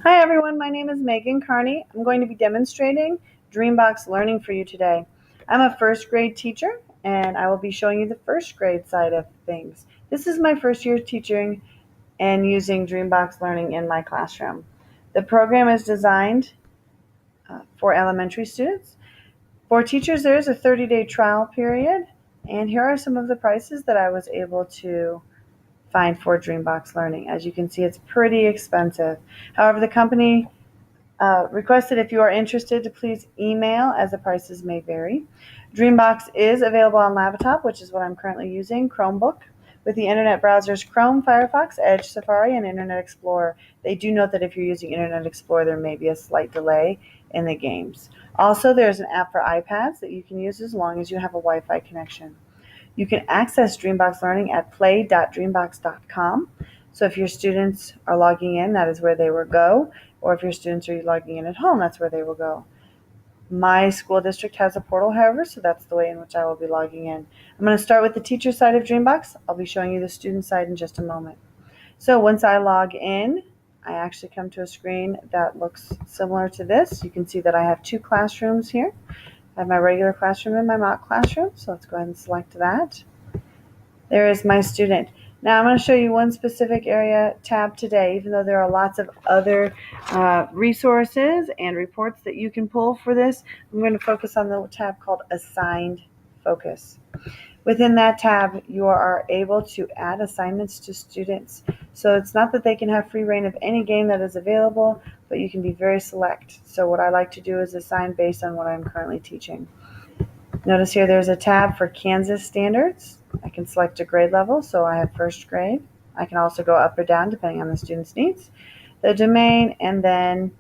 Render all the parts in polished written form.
Hi everyone, my name is Megan Carney. I'm going to be demonstrating Dreambox Learning for you today. I'm a first grade teacher and I will be showing you the first grade side of things. This is my first year teaching and using Dreambox Learning in my classroom. The program is designed for elementary students. For teachers, there is a 30-day trial period, and here are some of the prices that I was able to find for Dreambox Learning. As you can see, it's pretty expensive. However, the company requested if you are interested to please email, as the prices may vary. Dreambox is available on laptop, which is what I'm currently using, Chromebook, with the internet browsers Chrome, Firefox, Edge, Safari, and Internet Explorer. They do note that if you're using Internet Explorer, there may be a slight delay in the games. Also, there's an app for iPads that you can use as long as you have a Wi-Fi connection. You can access Dreambox Learning at play.dreambox.com. So if your students are logging in, that is where they will go. Or if your students are logging in at home, that's where they will go. My school district has a portal, however, so that's the way in which I will be logging in. I'm going to start with the teacher side of Dreambox. I'll be showing you the student side in just a moment. So once I log in, I actually come to a screen that looks similar to this. You can see that I have two classrooms here. I have my regular classroom and my mock classroom, so let's go ahead and select that. There is my student. Now I'm going to show you one specific area tab today, even though there are lots of other resources and reports that you can pull for this. I'm going to focus on the tab called Assigned Focus. Within that tab, you are able to add assignments to students. So it's not that they can have free reign of any game that is available, but you can be very select. So what I like to do is assign based on what I'm currently teaching. Notice here there's a tab for Kansas standards. I can select a grade level, so I have first grade. I can also go up or down depending on the student's needs. The domain, and then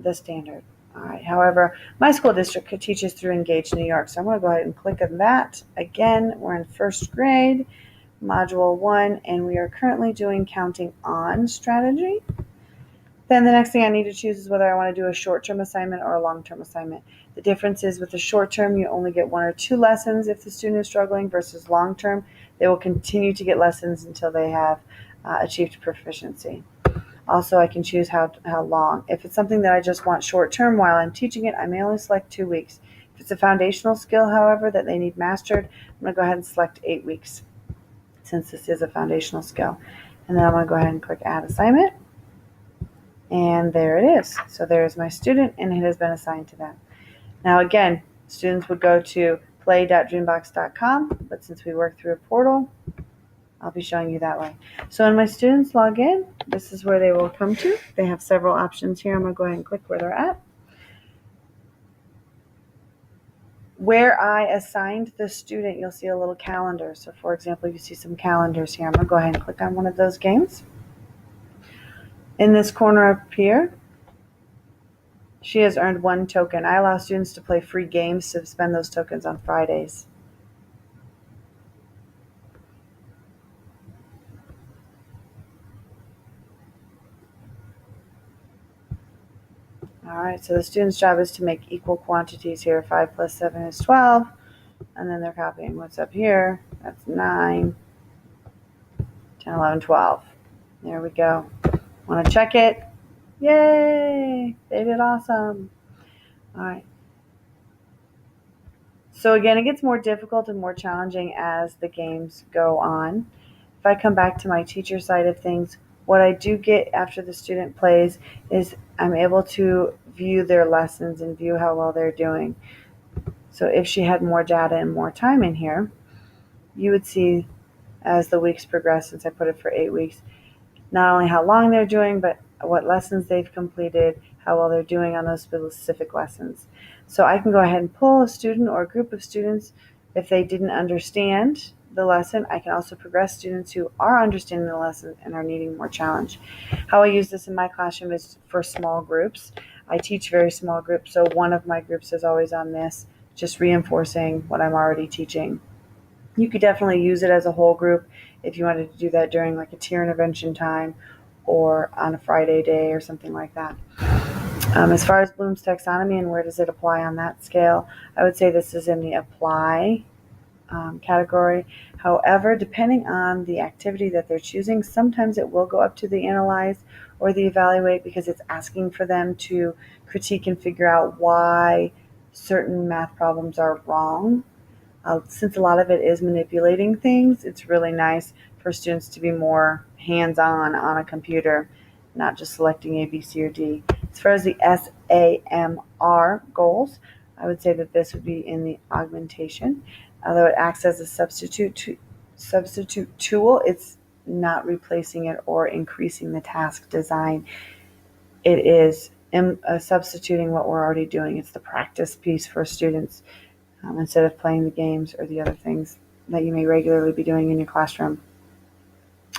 the standard. All right. However, my school district teaches through Engage New York, so I'm going to go ahead and click on that. Again, we're in first grade, Module 1, and we are currently doing counting on strategy. Then the next thing I need to choose is whether I want to do a short-term assignment or a long-term assignment. The difference is with the short-term, you only get 1 or 2 lessons if the student is struggling, versus long-term, they will continue to get lessons until they have achieved proficiency. Also, I can choose how long. If it's something that I just want short-term while I'm teaching it, I may only select 2 weeks. If it's a foundational skill, however, that they need mastered, I'm going to go ahead and select 8 weeks, since this is a foundational skill. And then I'm going to go ahead and click Add Assignment. And there it is. So there's my student, and it has been assigned to them. Now again, students would go to play.dreambox.com, but since we work through a portal, I'll be showing you that way. So when my students log in, this is where they will come to. They have several options here. I'm going to go ahead and click where they're at. Where I assigned the student, you'll see a little calendar. So for example, you see some calendars here. I'm going to go ahead and click on one of those games. In this corner up here, she has earned 1 token. I allow students to play free games to spend those tokens on Fridays. All right, so the student's job is to make equal quantities here. 5 plus 7 is 12. And then they're copying what's up here. That's 9, 10, 11, 12. There we go. Want to check it? Yay! They did awesome. All right. So again, it gets more difficult and more challenging as the games go on. If I come back to my teacher side of things, what I do get after the student plays is I'm able to view their lessons and view how well they're doing. So if she had more data and more time in here, you would see as the weeks progress, since I put it for 8 weeks, not only how long they're doing, but what lessons they've completed, how well they're doing on those specific lessons. So I can go ahead and pull a student or a group of students if they didn't understand the lesson. I can also progress students who are understanding the lesson and are needing more challenge. How I use this in my classroom is for small groups. I teach very small groups, so one of my groups is always on this, just reinforcing what I'm already teaching. You could definitely use it as a whole group if you wanted to do that during like a tier intervention time or on a Friday day or something like that. As far as Bloom's taxonomy and where does it apply on that scale, I would say this is in the apply category. However, depending on the activity that they're choosing, sometimes it will go up to the analyze or the evaluate because it's asking for them to critique and figure out why certain math problems are wrong. Since a lot of it is manipulating things, it's really nice for students to be more hands-on on a computer, not just selecting A, B, C, or D. As far as the SAMR goals, I would say that this would be in the augmentation. Although it acts as a substitute tool, it's not replacing it or increasing the task design. It is substituting what we're already doing. It's the practice piece for students instead of playing the games or the other things that you may regularly be doing in your classroom.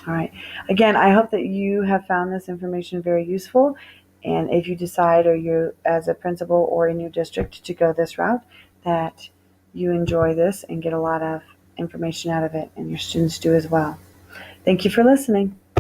All right. Again, I hope that you have found this information very useful. And if you decide, or you as a principal or in your district, to go this route, that you enjoy this and get a lot of information out of it, and your students do as well. Thank you for listening.